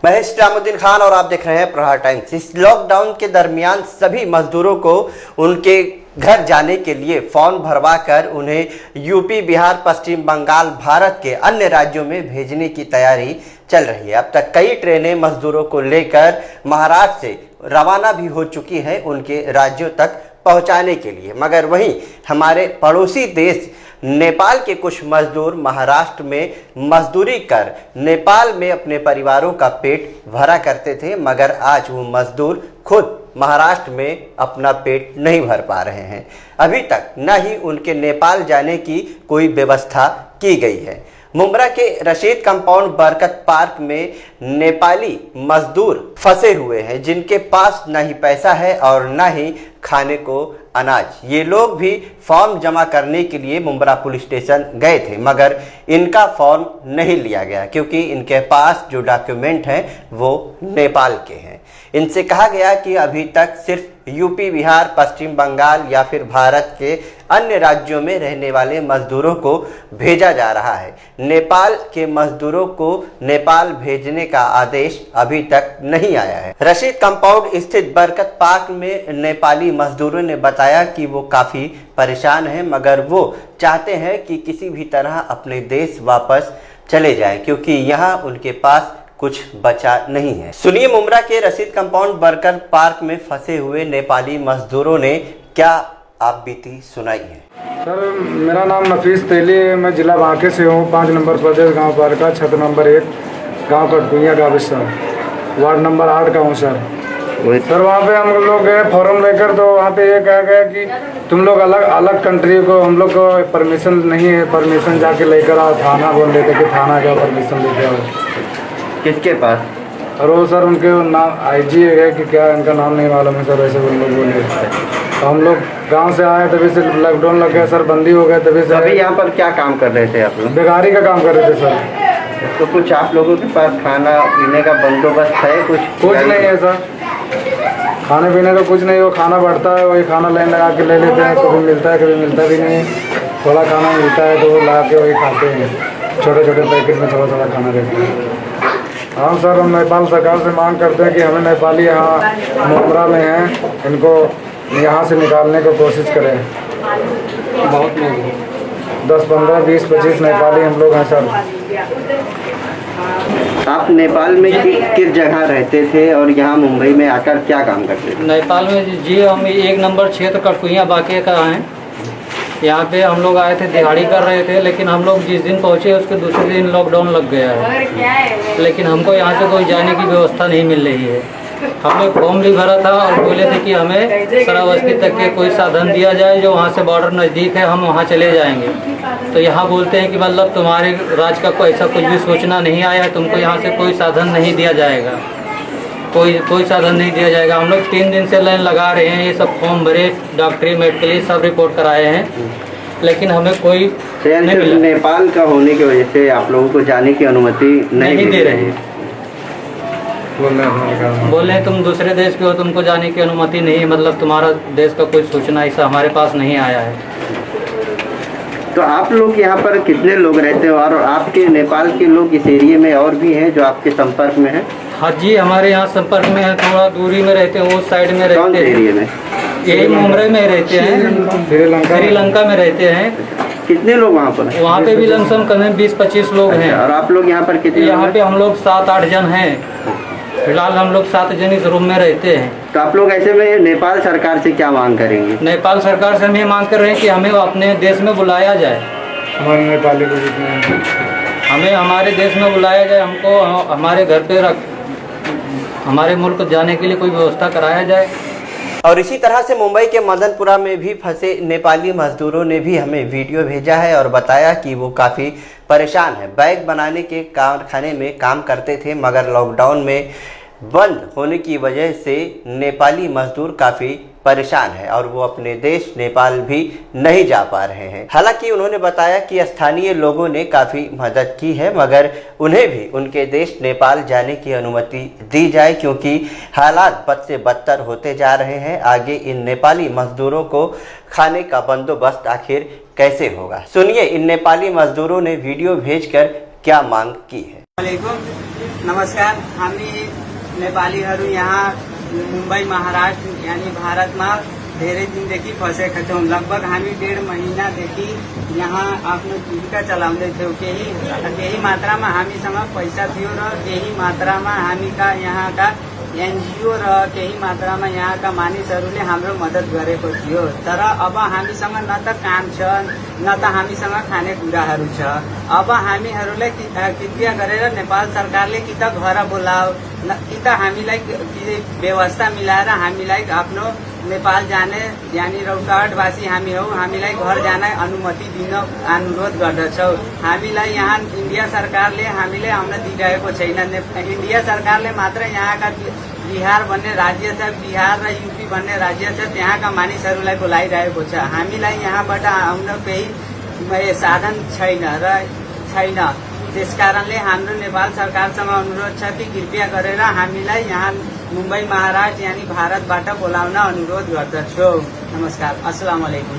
मैं इस्लामुद्दीन खान और आप देख रहे हैं प्रहार टाइम्स। इस लॉकडाउन के दरमियान सभी मजदूरों को उनके घर जाने के लिए फॉर्म भरवा कर उन्हें यूपी, बिहार, पश्चिम बंगाल, भारत के अन्य राज्यों में भेजने की तैयारी चल रही है। अब तक कई ट्रेनें मजदूरों को लेकर महाराष्ट्र से रवाना भी हो चुकी हैं उनके राज्यों तक पहुंचाने के लिए, मगर वहीं हमारे पड़ोसी देश नेपाल के कुछ मजदूर महाराष्ट्र में मजदूरी कर नेपाल में अपने परिवारों का पेट भरा करते थे, मगर आज वो मजदूर खुद महाराष्ट्र में अपना पेट नहीं भर पा रहे हैं। अभी तक न ही उनके नेपाल जाने की कोई व्यवस्था की गई है। मुंब्रा के रशीद कंपाउंड बरकत पार्क में नेपाली मजदूर फंसे हुए हैं, जिनके पास न ही पैसा है और न ही खाने को अनाज। ये लोग भी फॉर्म जमा करने के लिए मुंब्रा पुलिस स्टेशन गए थे, मगर इनका फॉर्म नहीं लिया गया क्योंकि इनके पास जो डॉक्यूमेंट हैं वो नेपाल के हैं। इनसे कहा गया कि अभी तक सिर्फ यूपी, बिहार, पश्चिम बंगाल या फिर भारत के अन्य राज्यों में रहने वाले मजदूरों को भेजा जा रहा है। नेपाल के मजदूरों को नेपाल भेजने का आदेश अभी तक नहीं आया है। रशीद कंपाउंड स्थित बरकत पार्क में नेपाली मजदूरों ने बताया कि वो काफ़ी परेशान हैं, मगर वो चाहते हैं कि किसी भी तरह अपने देश वापस चले जाएं क्योंकि यहाँ उनके पास कुछ बचा नहीं है। सुनिए मुंब्रा के रशीद कंपाउंड बरकत पार्क में फंसे हुए नेपाली मजदूरों ने क्या आप बीती सुनाई है। सर, मेरा नाम नफीस तेली है। मैं जिला बांके से हूँ। 5 नंबर प्रदेश गांव पारका, छत नंबर 1, गांव कटकुइया गाविस्ता, वार्ड नंबर 8 का हूँ सर। सर, वहाँ पे हम लोग गए फॉर्म लेकर, तो वहाँ पे ये कहा गया कि तुम लोग अलग अलग कंट्री को, हम लोग को परमिशन नहीं है, परमिशन जाके लेकर आओ। थाना बोल देते कि थाना का परमिशन लेके आओ। किसके पास? और वो सर उनके नाम IG है कि क्या, इनका नाम नहीं मालूम है सर। वैसे उन लोग बोले तो हम लोग गांव से आए, तभी से लॉकडाउन लग गया सर, बंदी हो गए। तभी से अभी यहाँ पर क्या काम कर रहे थे आप लोग? बेगारी का काम कर रहे थे सर। तो कुछ आप लोगों के पास खाना पीने का बंदोबस्त है? कुछ नहीं है सर, खाने पीने का कुछ नहीं। वो खाना बढ़ता है, वही खाना लाइन लगा के ले लेते हैं। कभी मिलता है, कभी मिलता भी नहीं। थोड़ा खाना मिलता है तो वो ला के वही खाते हैं। छोटे छोटे पैकेट में थोड़ा थोड़ा खाना रहता है। हाँ सर, हम नेपाल सरकार से मांग करते हैं कि हमें नेपाली यहाँ मुंब्रा में हैं, इनको यहाँ से निकालने की कोशिश करें। बहुत लोग 10, 15, 20, 25 नेपाली हम लोग हैं सर। आप नेपाल में किस जगह रहते थे और यहाँ मुंबई में आकर क्या काम करते थे? नेपाल में जी हम 1 नंबर क्षेत्र कटकुइया बांके का हैं। यहाँ पे हम लोग आए थे, दिहाड़ी कर रहे थे, लेकिन हम लोग जिस दिन पहुँचे उसके दूसरे दिन लॉकडाउन लग गया है। लेकिन हमको यहाँ से कोई जाने की व्यवस्था नहीं मिल रही है। हमने फॉर्म भी भरा था और बोले थे कि हमें श्रावस्ती तक के कोई साधन दिया जाए, जो वहाँ से बॉर्डर नज़दीक है, हम वहाँ चले जाएंगे। तो यहाँ बोलते हैं कि मतलब तुम्हारे राज्य का कोई ऐसा कुछ भी सूचना नहीं आया है, तुमको यहाँ से कोई साधन नहीं दिया जाएगा, कोई साधन नहीं दिया जाएगा। हम लोग 3 दिन से लाइन लगा रहे हैं, ये सब फॉर्म भरे, डॉक्टरी, मेडिकली सब रिपोर्ट कराए हैं, लेकिन हमें कोई नहीं मिला। नेपाल का होने की वजह से आप लोगों को जाने की अनुमति नहीं दे रहे हैं। बोले हैं तुम दूसरे देश के हो, तुमको जाने की अनुमति नहीं है, मतलब तुम्हारा देश का कोई सूचना ऐसा हमारे पास नहीं आया है। तो आप लोग यहाँ पर कितने लोग रहते हो और आपके नेपाल के लोग इस एरिया में और भी हैं जो आपके संपर्क में हैं? हाँ जी, हमारे यहाँ संपर्क में है, थोड़ा दूरी में रहते हैं, उस साइड में रहते हैं। कौन से एरिया में? यही मुंब्रा में रहते हैं, श्रीलंका में रहते हैं। कितने लोग वहाँ पर? वहाँ पे भी लमसम कम 20-25 लोग हैं। और आप लोग यहाँ पर कितने? यहाँ पे हम लोग 7-8 जन हैं। फिलहाल हम लोग 7 जन इस रूम में रहते हैं। तो आप लोग ऐसे में नेपाल सरकार से क्या मांग करेंगे? नेपाल सरकार से हम ये मांग कर रहे हैं कि हमें अपने देश में बुलाया जाए, हमारे नेपाली को हमें हमारे देश में बुलाया जाए, हमको हमारे घर पे हमारे मुल्क जाने के लिए कोई व्यवस्था कराया जाए। और इसी तरह से मुंबई के मदनपुरा में भी फंसे नेपाली मजदूरों ने भी हमें वीडियो भेजा है और बताया कि वो काफ़ी परेशान है। बैग बनाने के कारखाने में काम करते थे, मगर लॉकडाउन में बंद होने की वजह से नेपाली मजदूर काफ़ी परेशान है और वो अपने देश नेपाल भी नहीं जा पा रहे हैं। हालांकि उन्होंने बताया कि स्थानीय लोगों ने काफ़ी मदद की है, मगर उन्हें भी उनके देश नेपाल जाने की अनुमति दी जाए क्योंकि हालात बद से बदतर होते जा रहे हैं। आगे इन नेपाली मजदूरों को खाने का बंदोबस्त आखिर कैसे होगा? सुनिए इन नेपाली मजदूरों ने वीडियो भेजकर क्या मांग की है। नमस्कार, हामी नेपालीहरू यहाँ मुम्बई महाराष्ट्र यानी भारतमा धेरै दिनदेखि फँसेका छौँ। लगभग हामी 1.5 महिनादेखि यहाँ आफ्नो जीविका चलाउँदै थियौँ। केही मात्रामा हामीसँग पैसा थियो र केही मात्रामा हामीका यहाँका एनजिओ र केही मात्रामा यहाँका मानिसहरूले हाम्रो मद्दत गरेको थियो। तर अब हामीसँग न त काम छ न त हामीसँग खानेकुराहरू छ। अब हामीहरूलाई कृपया गरेर नेपाल सरकारले कि त घर बोलाओ कि त हामीलाई व्यवस्था मिलाएर हामीलाई आफ्नो नेपाल जाने यानी रौतहटवासी हामी हौ, हामीलाई घर जाने अनुमति दिन अनुरोध गर्दछौँ। हामीलाई यहाँ इन्डिया सरकारले हामीले आउन दिइरहेको छैन। इन्डिया सरकारले मात्र यहाँका बिहार भन्ने राज्य छ, बिहार र यूपी भन्ने राज्य छ, त्यहाँका मानिसहरूलाई बोलाइरहेको छ। हामीलाई यहाँबाट आउन केही साधन छैन। त्यसकारणले हाम्रो नेपाल सरकारसँग अनुरोध छ कि कृपया गरेर हामीलाई यहाँ मुम्बई महाराष्ट्र यानी भारतबाट बोलाउन अनुरोध गर्दछौँ। नमस्कार, अस्सलाम वालेकुम।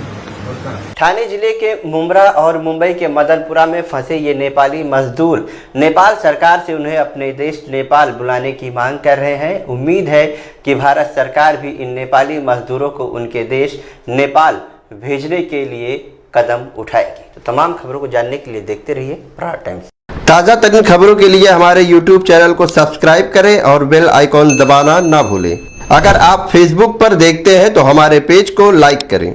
ठाणे जिले के मुमरा और मुंबई के मदनपुरा में फंसे ये नेपाली मजदूर नेपाल सरकार से उन्हें अपने देश नेपाल बुलाने की मांग कर रहे हैं। उम्मीद है कि भारत सरकार भी इन नेपाली मजदूरों को उनके देश नेपाल भेजने के लिए कदम उठाएगी। तो तमाम खबरों को जानने के लिए देखते रहिए प्रहार टाइम्स। ताज़ा तरीन खबरों के लिए हमारे YouTube चैनल को सब्सक्राइब करें और बेल आइकॉन दबाना ना भूलें। अगर आप Facebook पर देखते हैं तो हमारे पेज को लाइक करें।